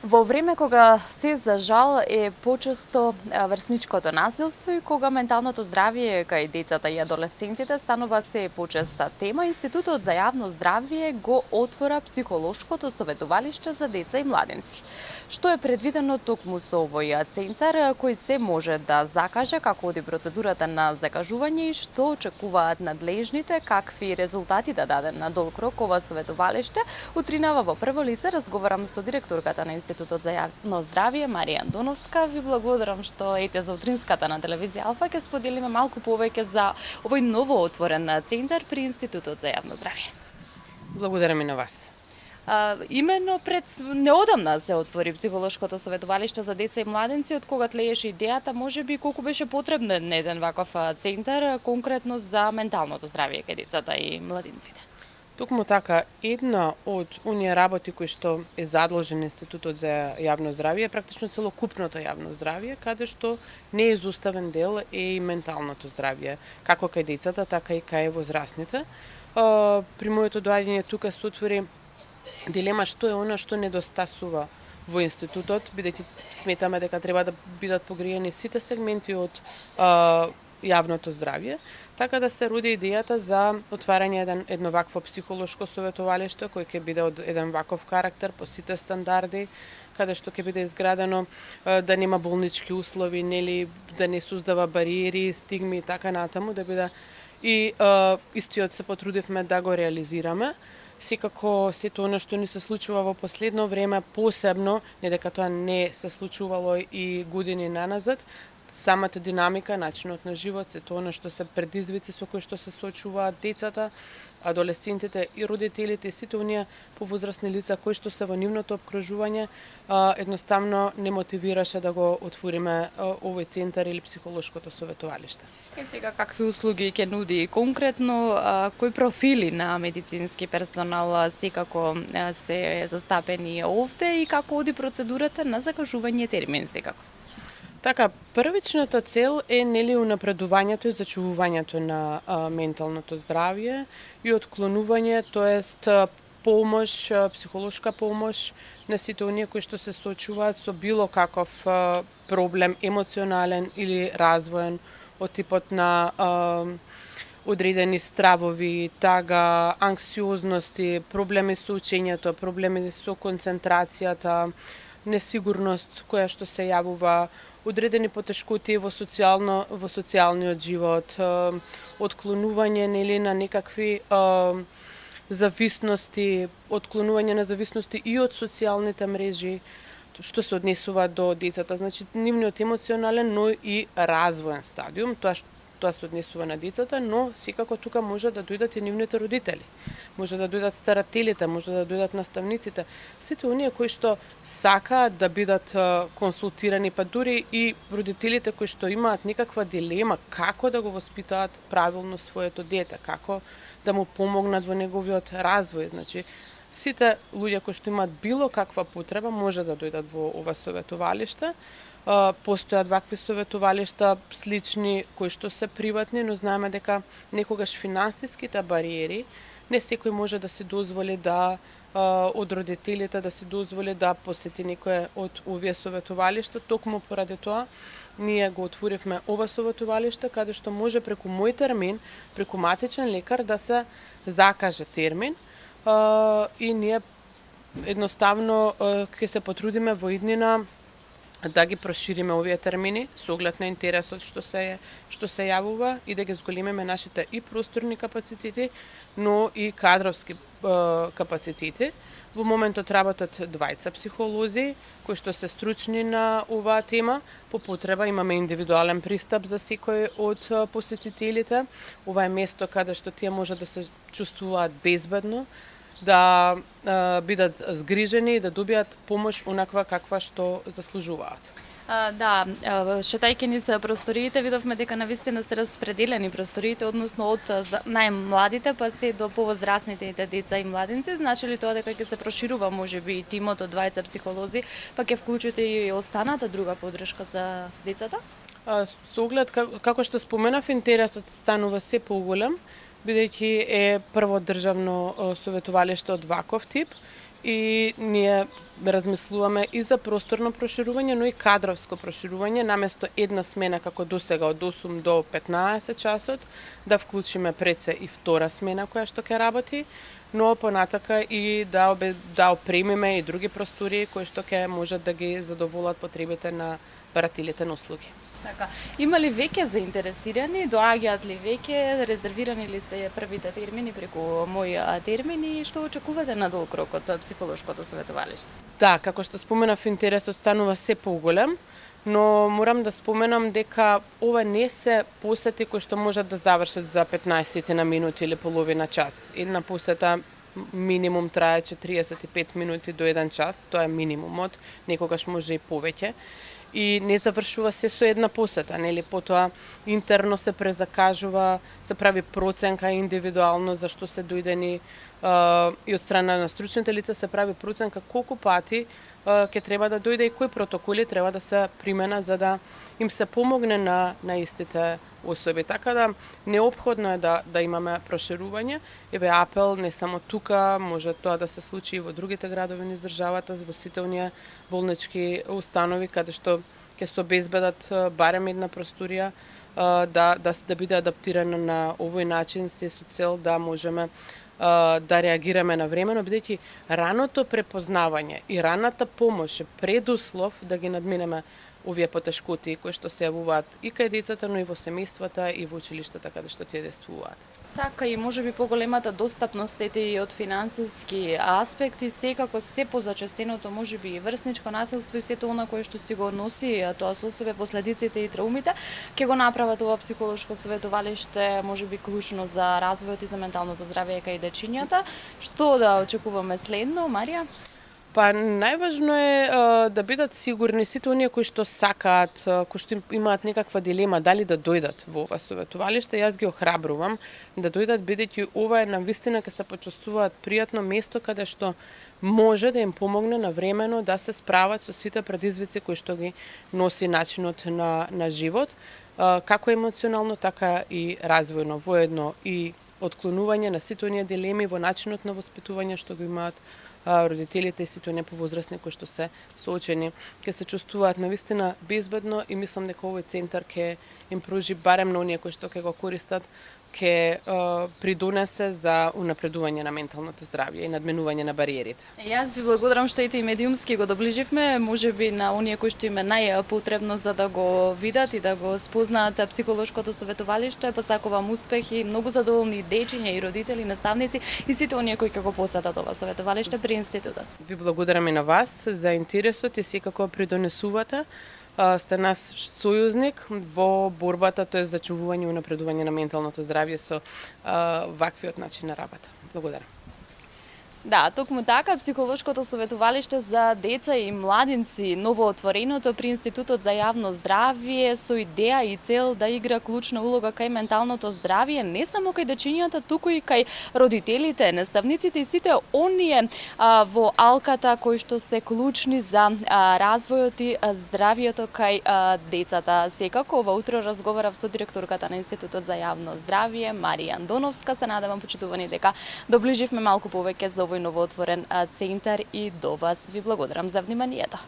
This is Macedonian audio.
Во време кога се за жал е почесто врсничкото насилство и кога менталното здравје кај децата и адолесцентите станува се почеста тема, Институтот за јавно здравје го отвора психолошкото советувалиште за деца и младенци. Што е предвидено токму со овој центар, кој се може да закаже како оди процедурата на закажување и што очекуваат надлежните, какви резултати да даде на долг рок ова советувалиште, утринава во прво лице разговарам со директорката на Институтот за јавно здравје Марија Андоновска. Ви благодарам што ете за утринската на телевизија Алфа ќе споделиме малку повеќе за овој ново отворен центар при Институтот за јавно здравје. Благодарам и на вас. Именно пред неодамна се отвори психолошкото советувалиште за деца и младенци, од кога тлееше идејата, можеби колку беше потребен еден ваков центар конкретно за менталното здравје кај децата и младенците. Токму така, една од оние работи кои што е задолжен Институтот за јавно здравје е практично целокупното јавно здравје, каде што неизоставен дел е и менталното здравје, како кај децата, така и кај возрастните. При моето доаѓање тука се отвори дилема што е она што недостасува во институтот, бидејќи сметаме дека треба да бидат погриени сите сегменти од јавното здравје, така да се роди идејата за отварање едно вакво психолошко советувалиште кој ќе биде од еден ваков карактер по сите стандарди, каде што ќе биде изградено да нема болнички услови, нели, да не создава бариери, стигми и така натаму, да биде и истиот се потрудивме да го реализираме. Секако сето она што ни се случува во последно време, посебно, не дека тоа не се случувало и години наназад, самата динамика, начинот на живот, сето она што се предизвици со кои што се соочуваат децата, адолесцентите и родителите, сите оние повозрасни лица кои што се во нивното обкружување, едноставно не мотивираше да го отвориме овој центар или психолошкото советувалиште. И сега какви услуги ќе нуди конкретно, кои профили на медицински персонал секако се застапени овде и како оди процедурата на закажување термин секако? Така, првичната цел е нели унапредувањето и зачувувањето на менталното здравје и отклонување, тоест помош, психолошка помош на сите оние кои што се соочуваат со било каков проблем емоционален или развоен од типот на одредени стравови, тага, анксиозности, проблеми со учењето, проблеми со концентрацијата, несигурност која што се јавува, одредени потешкоти во социјалниот живот, отклонување нели на некакви зависности, отклонување на зависности и од социјалните мрежи, што се однесува до децата, значи нивниот емоционален, но и развоен стадиум, тоа се однесува на децата, но секако тука може да дојдат и нивните родители. Може да дојдат старателите, може да дојдат наставниците, сите оние кои што сакаат да бидат консултирани, па дури и родителите кои што имаат некаква дилема како да го воспитаат правилно своето дете, како да му помогнат во неговиот развој. Значи, сите луѓе кои што имаат било каква потреба може да дојдат во ова советувалиште. Постојат вакви советувалишта слични кои што се приватни, но знаеме дека некогаш финансиските бариери не секој може да се дозволи да од родителите да се дозволи да посети некое од овие советувалишта. Токму поради тоа ние го отворивме ова советувалиште каде што може преку мој термин, преку матичен лекар да се закаже термин и ние едноставно ќе се потрудиме во иднина да ги прошириме овие термини со оглед на интересот што се јавува и да ги зголемиме нашите и просторни капацитети, но и кадровски капацитети. Во моментот работат двајца психолози кои што се стручни на оваа тема. По потреба имаме индивидуален пристап за секој од посетителите. Ова е место каде што тие може да се чувствуваат безбедно, да бидат згрижени и да добијат помош онаква каква што заслужуваат. Да, шетајќи низ просториите видовме дека навистина се распределени просториите, односно од најмладите па се до повозрасните деца и младенци. Значи ли тоа дека ќе се проширува можеби и тимот од двајца психолози, па ќе вклучите и останата друга поддршка за децата? Со оглед како што споменав, интересот станува се поголем, бидејќи е прво државно советувалиште од ваков тип и ние размислуваме и за просторно проширување, но и кадровско проширување, наместо една смена како досега од 8 до 15 часот, да вклучиме пред се и втора смена која што ќе работи, но понатака и да опремиме и други простори кои што ќе можат да ги задоволат потребите на барателите на услуги. Така, има ли веќе заинтересирани, доаѓаат ли веќе, резервирани ли се првите термини преку мој термини и што очекувате на долг рок од психолошкото советувалиште? Да, како што споменав, интересот станува се поголем, но морам да споменам дека ова не се посети кои што можат да завршат за 15 на минути или половина час. Една посета минимум трае 45 минути до 1 час, тоа е минимумот, некогаш може и повеќе. И не завршува се со една посета, нели, потоа интерно се презакажува, се прави проценка индивидуално за што се дојдени и од страна на стручните лица се прави проценка колку пати ќе треба да дојде и кои протоколи треба да се применат за да им се помогне на истите особи. Така да неопходно е да имаме проширување. Еве апел не само тука, може тоа да се случи и во другите градови низ државата, во сите оние болнички установи каде што ќе се обезбедат барем една просторија да биде адаптирана на овој начин, се со цел да можеме да реагираме навремено, бидејќи раното препознавање и раната помош е предуслов да ги надминеме овие потешкоти кои што се јавуваат и кај децата, но и во семејствата и во училиштата каде што тие действуваат. Така и можеби поголемата достапност ете и од финансиски аспекти, секако се позачестеното можеби и врсничко насилство и сето она кое што си го носи тоа со себе последиците и траумите, ќе го направат ова психолошко советувалиште можеби клучно за развојот и за менталното здравје кај дечињата. Што да очекуваме следно, Марија? Па најважно е да бидат сигурни сите оние кои што сакаат, кои што имаат некаква дилема дали да дојдат во ова советувалиште, јас ги охрабрувам да дојдат бидејќи ова е навистина ќе се почувствуваат пријатно место каде што може да им помогне навремено да се справат со сите предизвици кои што ги носи начинот на живот, како емоционално, така и развојно, воедно и отклонување на сите оние дилеми во начинот на воспитување што го имаат родителите и сите оние повозрасни кои што се соочени, ќе се чувствуваат навистина безбедно и мислам дека овој центар ќе им пружи барем на оние кои што ќе го користат, ќе придонесе за унапредување на менталното здравје и надменување на бариерите. Јас ви благодарам што и медиумски го доближивме, можеби на оние кои што им е најпотребно за да го видат и да го спознаат психолошкото советувалиште. Посакувам успех и многу задоволни дечиња и родители, наставници и сите оние кои ќе го посетат ова советувалиште при институтот. Ви благодарам и на вас за интересот и секако придонесувате. Сте нас сојузник во борбата, тоа е зачувување и унапредување на менталното здравје со ваквиот начин на работа. Благодарам. Да, токму така, психолошкото советувалиште за деца и младинци, новоотвореното при Институтот за јавно здравје, со идеја и цел да игра клучна улога кај менталното здравје, не само кај дечињата, туку и кај родителите, наставниците и сите оние во алката кои што се клучни за развојот и здравјето кај децата. Секако, ова утро разговарав со директорката на Институтот за јавно здравје, Марија Андоновска. Се надевам, почитувани, дека доближивме малку повеќе за овој новоотворен центар и до вас ви благодарам за вниманието.